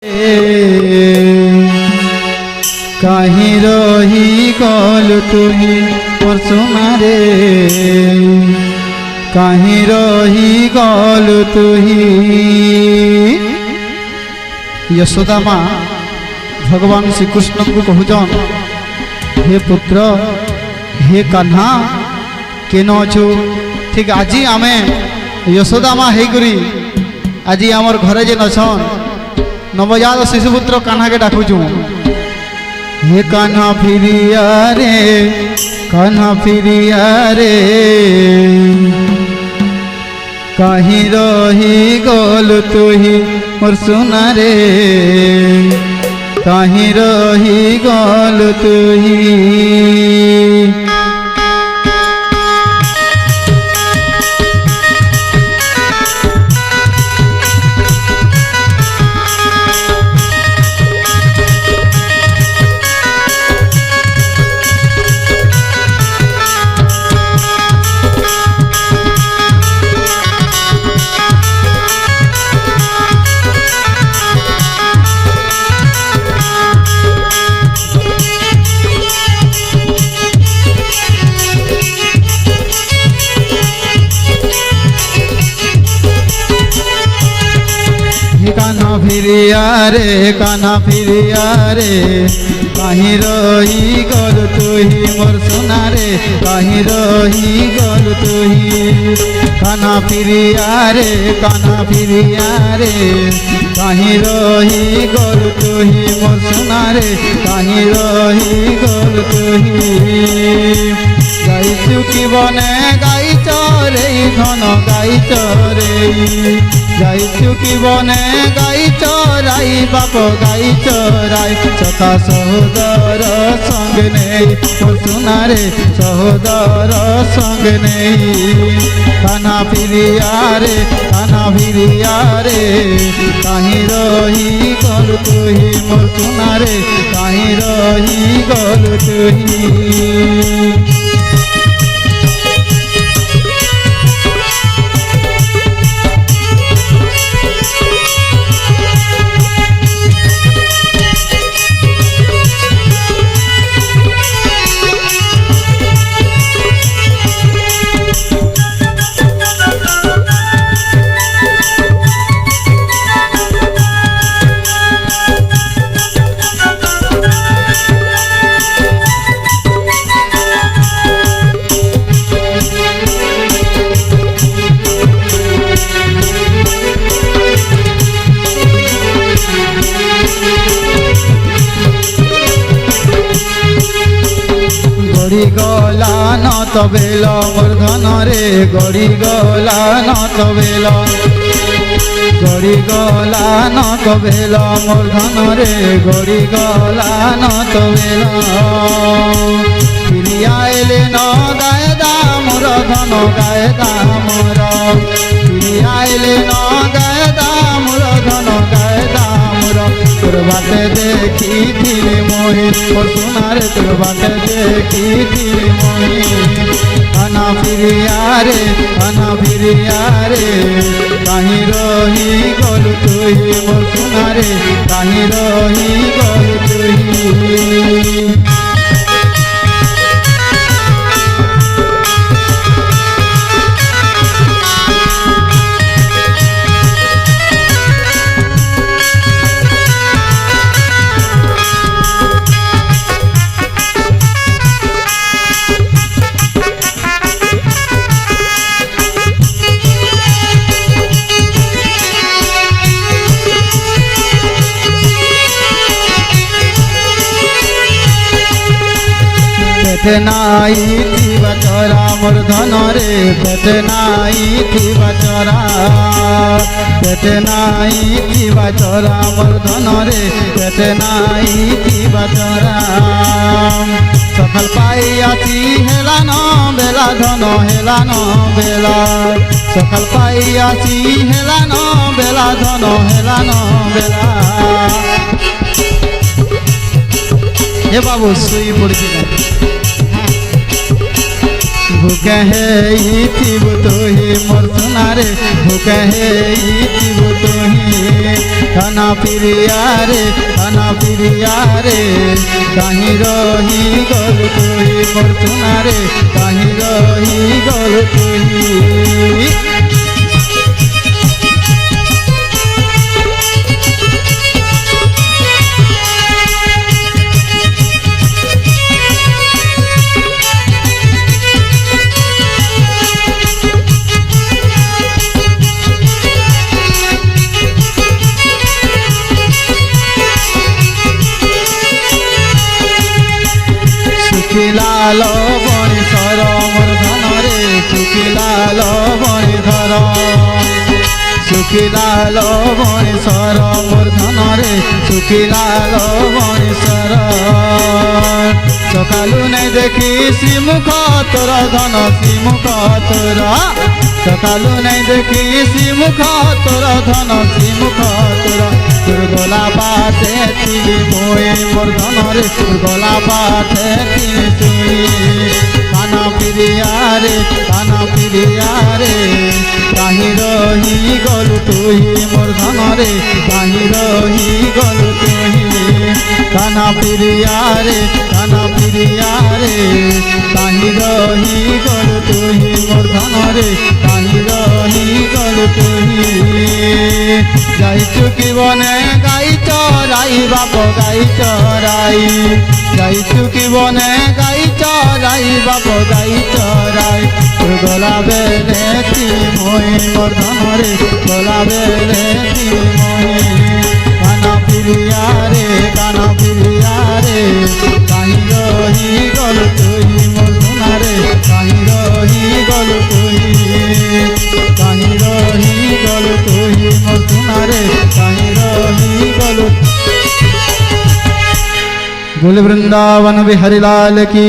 कहीं रही गल तुही मोर सोना रे, कहीं रही गल तुही। यशोदा माँ भगवान श्रीकृष्ण को कहून, हे पुत्र हे कान्हा केन अछु। ठीक आज आम यशोदा माँ होकरी आज आमर घरे जेन अछन नवजात शिशुपुत्र कान्हा के डाकुचु। हे कान्हा फिरिया रे, कान्हा फिरिया रे, कहीं रही गल तुही मोर सोना रे, कहीं रही गल तुही। कान्हा फिरिया रे, कान्हा फिरिया रे, कहीं रही गल तुही मोर सोना रे, कहीं रही गल तुही। कान्हा फिरिया रे, कान्हा फिरिया रे, कहीं रही गल तुही मोर सोना रे, कहीं रही गल तुही। गाई चुकी बने गाई चरे धन गाई चरे, गाई चुकी बने गाई चराई बाप गाई चराई। सखा सहोदर संग नहीं मोर सोना रे, सहोदर संग नहीं। कान्हा फिरिया रे, कान्हा फिरिया रे, कहीं रही गल तुही मोर सोना रे, कहीं रही गल तुही। गड़ी गला न तबेल मोर धन रे, गड़ी गला न तबेल, गड़ी गला न तबेल मोर धन रे, गड़ी गला न तबेल। फिरिया एले न गाय दामर धन गाय दामर, फिरिया एले न गाय दामर धन गाय दामर। तोर बाटे देखी थी मोहि मोर सोना रे, तोर बाटे देखी थी मोहि। कान्हा फिरिया रे, कान्हा फिरिया रे, कहीं रही गल तुही मोर सोना रे, कहीं रही गल तुही। पेट नाई थी बचरा मोर धन रे, पेट नाई थी बचरा, पेट नाई थी बचरा मोर धन रे, पेट नाई थी बचरा। सफल पाई आती हेला न बेला धन हेला न बेला, सफल पाई आती हेला न बेला धन हेला न बेला। हे बाबू सुई पड़ी भूखे है इथिब तोही मोर सोना रे भूखे है इथिब तोही खाना पिरिया रे कहीं रही गल तोही मोर सोना रे कहीं रही गल तोही सुखिलाल बणीधर मोर धन रे सुखिलाल बणीधर सुखिलाल बणीधर मोर धन रे सुखिलाल बणीधर सकालू नहीं देखी श्रीमुख तोर धन श्रीमुख तोर सकालू नहीं देखी श्रीमुख तोर धन श्रीमुख तोर तोर गला बाटे तिली मोए मोर धन रे तोर गला बाटे तिली सुई काना पिरिया रे कहीं रही गलु तुही मोर धन रे कहीं रही गलु तुही काना पिरिया रे कहीं रही गलु तुही मोर धन रे कहीं रही गलु तुही जाइचु कि बने गाई चराई बाप गाई चराई जाइचु कि बने गाई चराई बाप गाई चराई तोर गला बेले ती मोई मोर धन रे गला बेले ती मोई काना पिरिया रे कहीं रही गल तुही मोर सोना रे कहीं रही गल तुही कहीं रही गल तुही मोर सोना रे कहीं रही गल बोले वृंदावन बिहारी लाल की